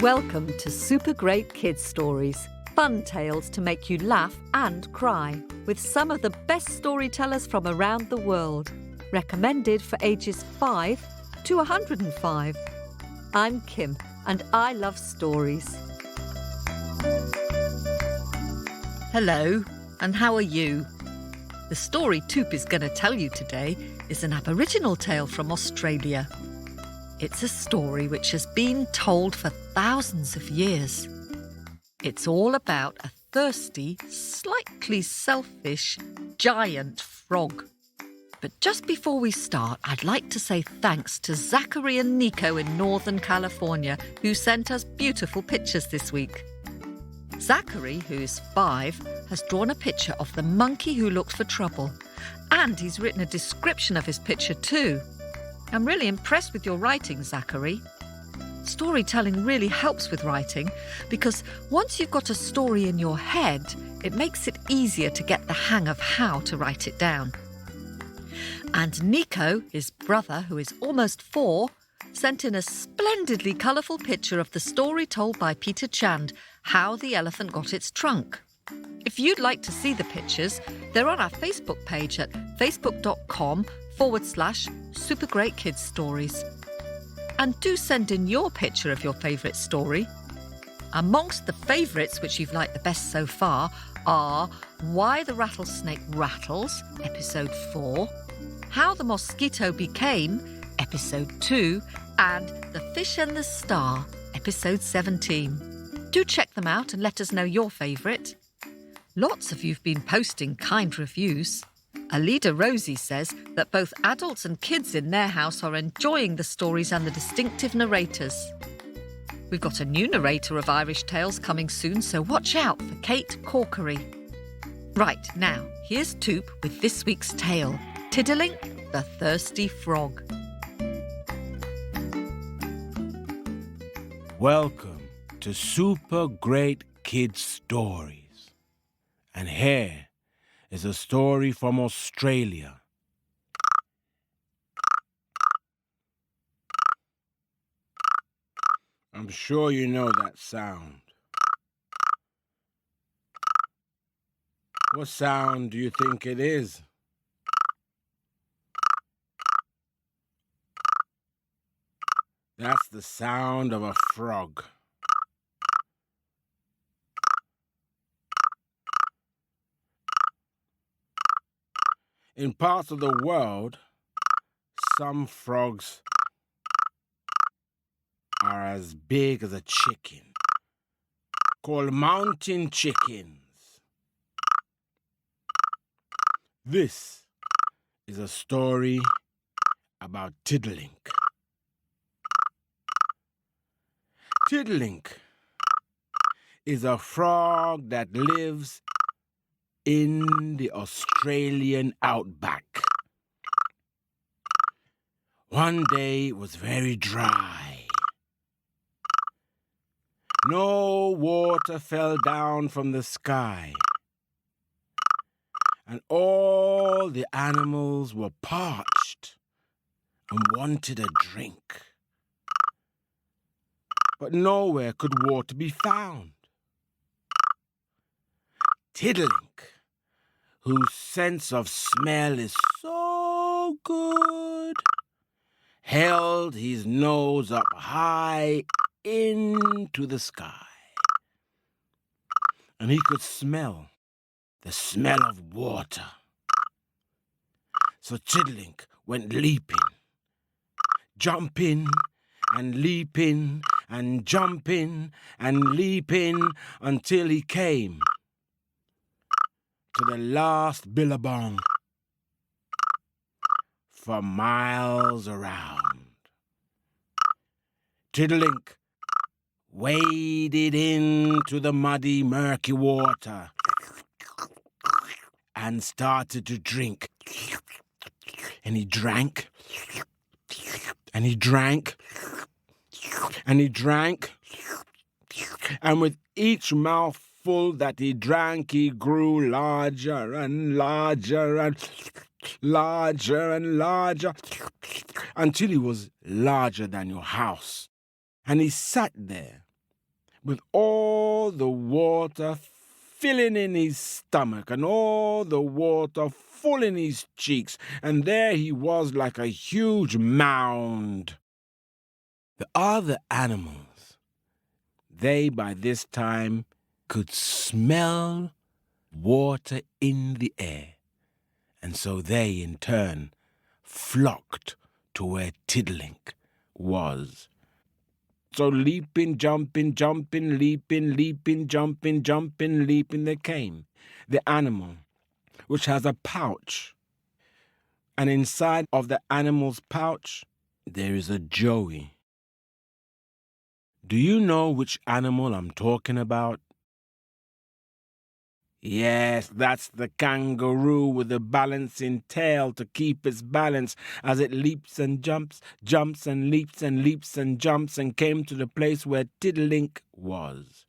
Welcome to Super Great Kids Stories, fun tales to make you laugh and cry, with some of the best storytellers from around the world, recommended for ages 5 to 105. I'm Kim, and I love stories. Hello, and how are you? The story Tuup is going to tell you today is an Aboriginal tale from Australia. It's a story which has been told for thousands of years. It's all about a thirsty, slightly selfish, giant frog. But just before we start, I'd like to say thanks to Zachary and Nico in Northern California, who sent us beautiful pictures this week. Zachary, who is 5, has drawn a picture of the monkey who looked for trouble. And he's written a description of his picture too. I'm really impressed with your writing, Zachary. Storytelling really helps with writing because once you've got a story in your head, it makes it easier to get the hang of how to write it down. And Nico, his brother, who is almost 4, sent in a splendidly colourful picture of the story told by Peter Chand, How the Elephant Got Its Trunk. If you'd like to see the pictures, they're on our Facebook page at facebook.com/Super Great Kids Stories. And do send in your picture of your favourite story. Amongst the favourites which you've liked the best so far are Why the Rattlesnake Rattles, episode 4, How the Mosquito Became, episode 2, and The Fish and the Star, episode 17. Do check them out and let us know your favourite. Lots of you've been posting kind reviews. Alida Rosie says that both adults and kids in their house are enjoying the stories and the distinctive narrators. We've got a new narrator of Irish Tales coming soon, so watch out for Kate Corkery. Right, now, here's Tuup with this week's tale, Tiddalink, the Thirsty Frog. Welcome to Super Great Kids Stories. And here is a story from Australia. I'm sure you know that sound. What sound do you think it is? That's the sound of a frog. In parts of the world, some frogs are as big as a chicken, called mountain chickens. This is a story about Tiddalink. Tiddalink is a frog that lives in the Australian outback. One day it was very dry. No water fell down from the sky, and all the animals were parched and wanted a drink. But nowhere could water be found. Tiddalink, whose sense of smell is so good, held his nose up high into the sky, and he could smell the smell of water. So Tiddalink went leaping, jumping and leaping and jumping and leaping until he came to the last billabong for miles around. Tiddalink waded into the muddy, murky water and started to drink. And he drank, and he drank, and he drank, and with each mouthful full that he drank, he grew larger and larger and larger and larger until he was larger than your house. And he sat there with all the water filling in his stomach and all the water full in his cheeks, and there he was like a huge mound. The other animals, they by this time could smell water in the air, and so they in turn flocked to where Tiddalink was. So leaping, jumping, leaping, jumping, leaping, they came. The animal, which has a pouch, and inside of the animal's pouch, there is a joey. Do you know which animal I'm talking about? Yes, that's the kangaroo with the balancing tail to keep its balance as it leaps and jumps and leaps and jumps and came to the place where Tiddalink was.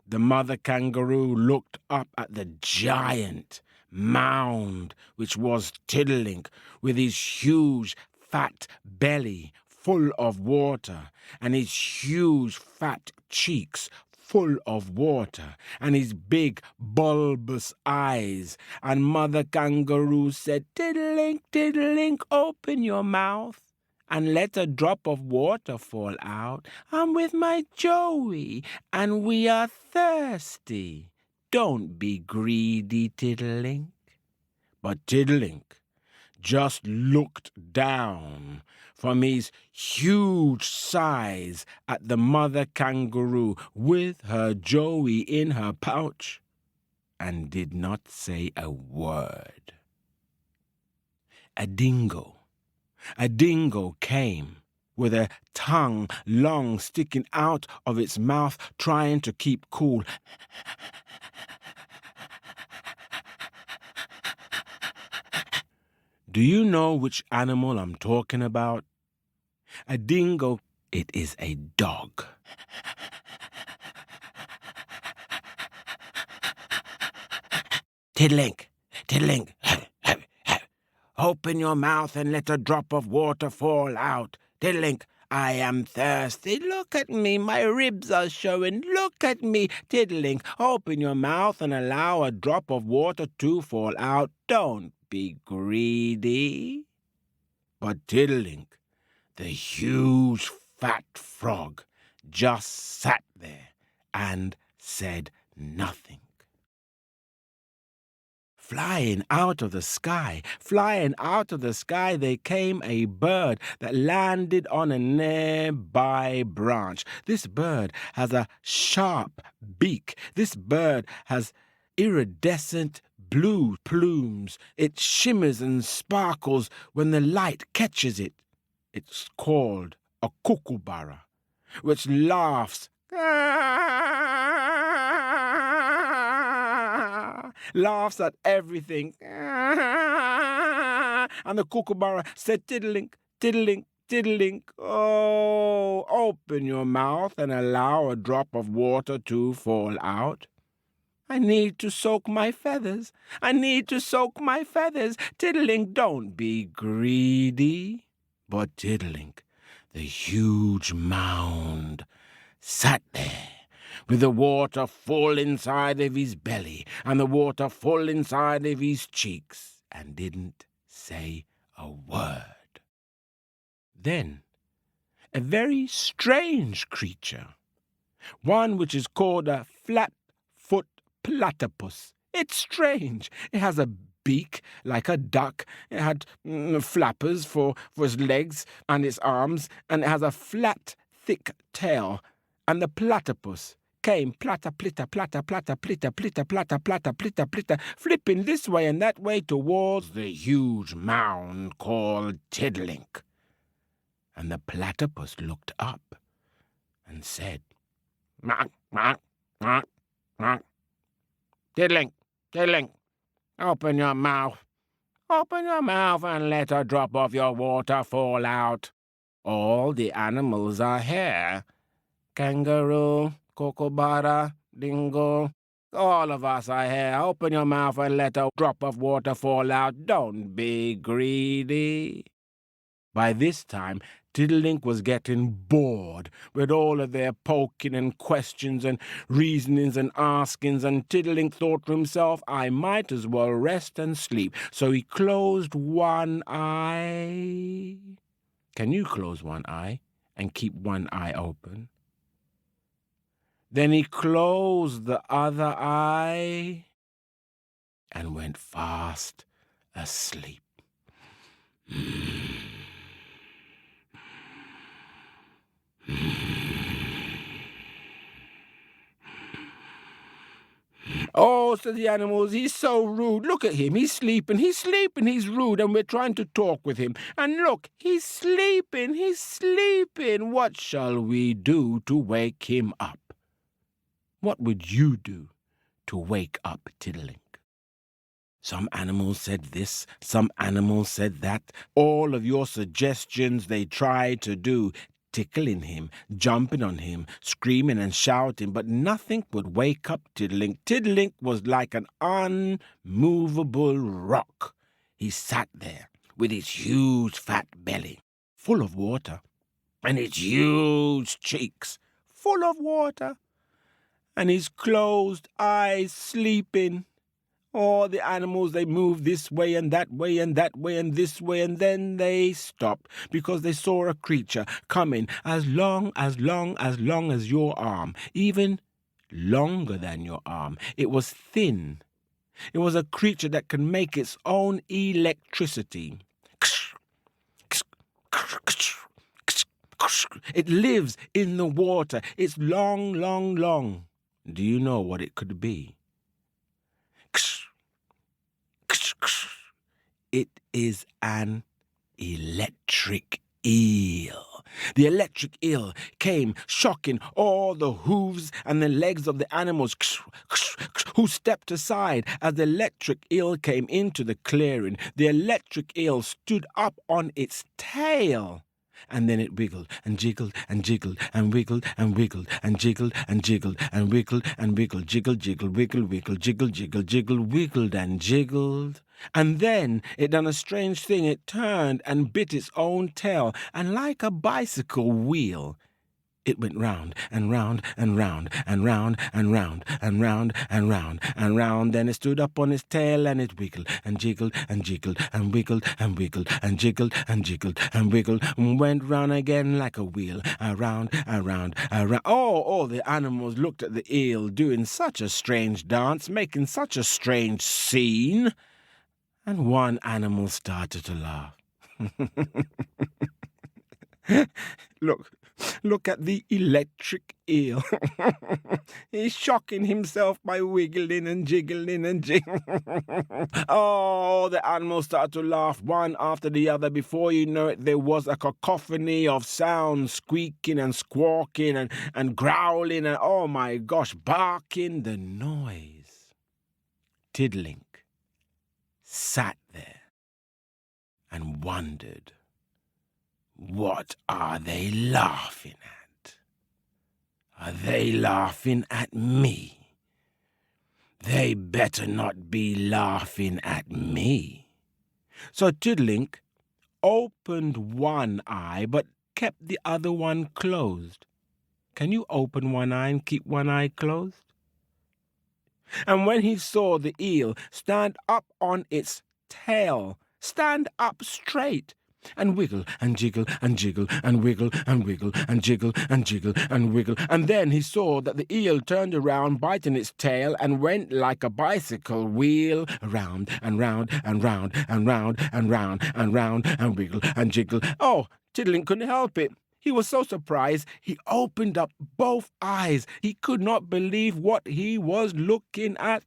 The mother kangaroo looked up at the giant mound which was Tiddalink with his huge fat belly full of water and his huge fat cheeks full of water, and his big, bulbous eyes. And Mother Kangaroo said, "Tiddalink, Tiddalink, open your mouth and let a drop of water fall out. I'm with my Joey, and we are thirsty. Don't be greedy, Tiddalink." But Tiddalink just looked down from his huge size at the mother kangaroo with her Joey in her pouch and did not say a word. A dingo came with a tongue long sticking out of its mouth, trying to keep cool. Do you know which animal I'm talking about? A dingo, it is a dog. Tiddalink, Tiddalink, open your mouth and let a drop of water fall out. Tiddalink, I am thirsty. Look at me, my ribs are showing. Look at me. Tiddalink, open your mouth and allow a drop of water to fall out. Don't be greedy. But Tiddalink, the huge fat frog, just sat there and said nothing. Flying out of the sky, there came a bird that landed on a nearby branch. This bird has a sharp beak. This bird has iridescent blue plumes. It shimmers and sparkles when the light catches it. It's called a kookaburra, which laughs at everything. And the kookaburra said, "Tiddalink, Tiddalink, Tiddalink, oh, open your mouth and allow a drop of water to fall out. I need to soak my feathers. Tiddalink, don't be greedy." But Tiddalink, the huge mound, sat there with the water full inside of his belly and the water full inside of his cheeks, and didn't say a word. Then a very strange creature, one which is called a flat-foot platypus. It's strange. It has a beak like a duck. It had flappers for its legs and its arms, and it has a flat, thick tail. And the platypus came platter, plitter, platter, platter, plitter, plitter, platter, platter, plitter, plitter, flipping this way and that way towards the huge mound called Tiddalink. And the platypus looked up and said, "Mark, mark, mark, mark. Tiddalink, Tiddalink, open your mouth and let a drop of your water fall out. All the animals are here. Kangaroo, kookaburra, Dingle. All of us are here. Open your mouth and let a drop of water fall out. Don't be greedy. By this time, Tiddalink was getting bored with all of their poking and questions and reasonings and askings, and Tiddalink thought to himself, I might as well rest and sleep. So he closed one eye. Can you close one eye and keep one eye open? Then he closed the other eye and went fast asleep. Oh, said the animals, he's so rude. Look at him, he's sleeping, he's rude, and we're trying to talk with him. And look, he's sleeping. What shall we do to wake him up? What would you do to wake up Tiddalink? Some animals said this, some animals said that. All of your suggestions they tried to do, tickling him, jumping on him, screaming and shouting, but nothing would wake up Tiddalink. Tiddalink was like an unmovable rock. He sat there with his huge fat belly, full of water, and his huge cheeks, full of water, and his closed eyes sleeping. All the animals, they moved this way and that way and that way and this way, and then they stopped because they saw a creature coming as long as your arm, even longer than your arm. It was thin. It was a creature that could make its own electricity. It lives in the water. It's long, long, long. Do you know what it could be? It is an electric eel. The electric eel came shocking all the hooves and the legs of the animals who stepped aside as the electric eel came into the clearing. The electric eel stood up on its tail. And then it wiggled and jiggled and jiggled and wiggled and wiggled and jiggled and jiggled and wiggled and wiggled, jiggle, jiggle, wiggle, wiggle, jiggle, jiggle, jiggle, wiggled and jiggled. And then it done a strange thing. It turned and bit its own tail, and like a bicycle wheel, it went round and round and round and round and round and round and round and round. Then it stood up on its tail and it wiggled and jiggled and jiggled and wiggled and wiggled and jiggled and jiggled and wiggled and went round again like a wheel, around, around, around. Oh, the animals looked at the eel doing such a strange dance, making such a strange scene. And one animal started to laugh. Look at the electric eel. He's shocking himself by wiggling and jiggling and jiggling. Oh, the animals started to laugh one after the other. Before you know it, there was a cacophony of sounds, squeaking and squawking and growling and, oh my gosh, barking. The noise. Tiddalink sat there and wondered, what are they laughing at? Are they laughing at me? They better not be laughing at me. So Tiddalink opened one eye but kept the other one closed. Can you open one eye and keep one eye closed? And when he saw the eel stand up on its tail, stand up straight, and wiggle and jiggle and jiggle and wiggle and wiggle and jiggle and jiggle and wiggle, and then he saw that the eel turned around, biting its tail, and went like a bicycle wheel around and round and round and round and round and round and wiggle and jiggle. Oh, Tiddalink couldn't help it. He was so surprised, he opened up both eyes. He could not believe what he was looking at.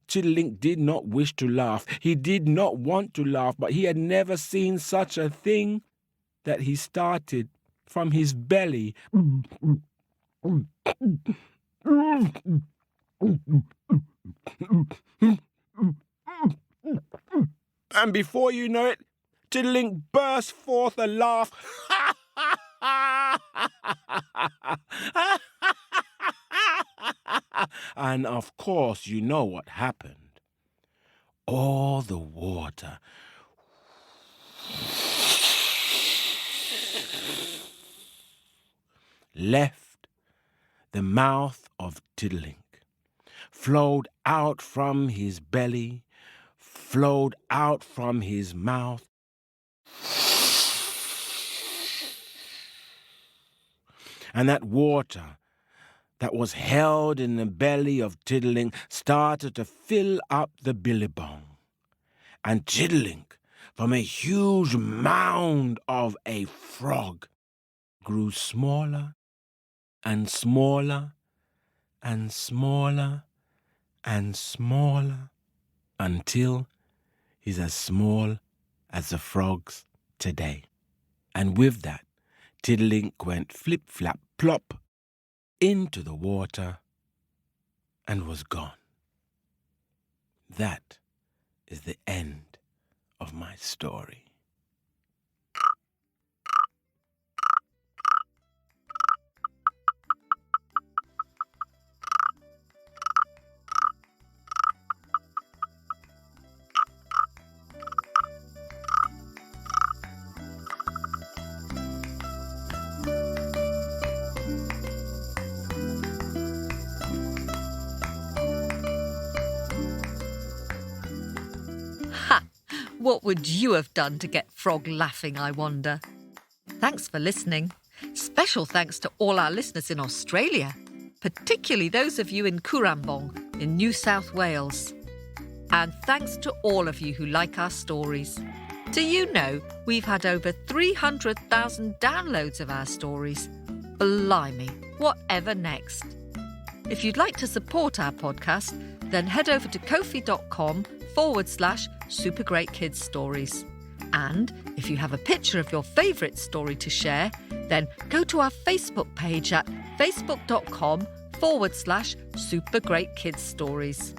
Tiddalink did not wish to laugh. He did not want to laugh, but he had never seen such a thing that he started from his belly. And before you know it, Tiddalink burst forth a laugh. And of course, you know what happened. All the water left the mouth of Tiddalink, flowed out from his belly, flowed out from his mouth, and that water that was held in the belly of Tiddalink started to fill up the billabong. And Tiddalink, from a huge mound of a frog, grew smaller and smaller and smaller and smaller until he's as small as the frogs today. And with that, Tiddalink went flip-flap-plop into the water and was gone. That is the end of my story. Ha! What would you have done to get Frog laughing, I wonder? Thanks for listening. Special thanks to all our listeners in Australia, particularly those of you in Currambong in New South Wales. And thanks to all of you who like our stories. Do you know we've had over 300,000 downloads of our stories? Blimey, whatever next? If you'd like to support our podcast, then head over to kofi.com/supergreatkidsstories. And if you have a picture of your favourite story to share, then go to our Facebook page at facebook.com/supergreatkidsstories.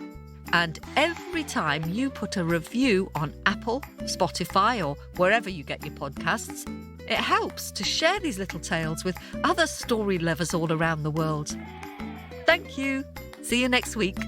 And every time you put a review on Apple, Spotify, or wherever you get your podcasts, it helps to share these little tales with other story lovers all around the world. Thank you. See you next week.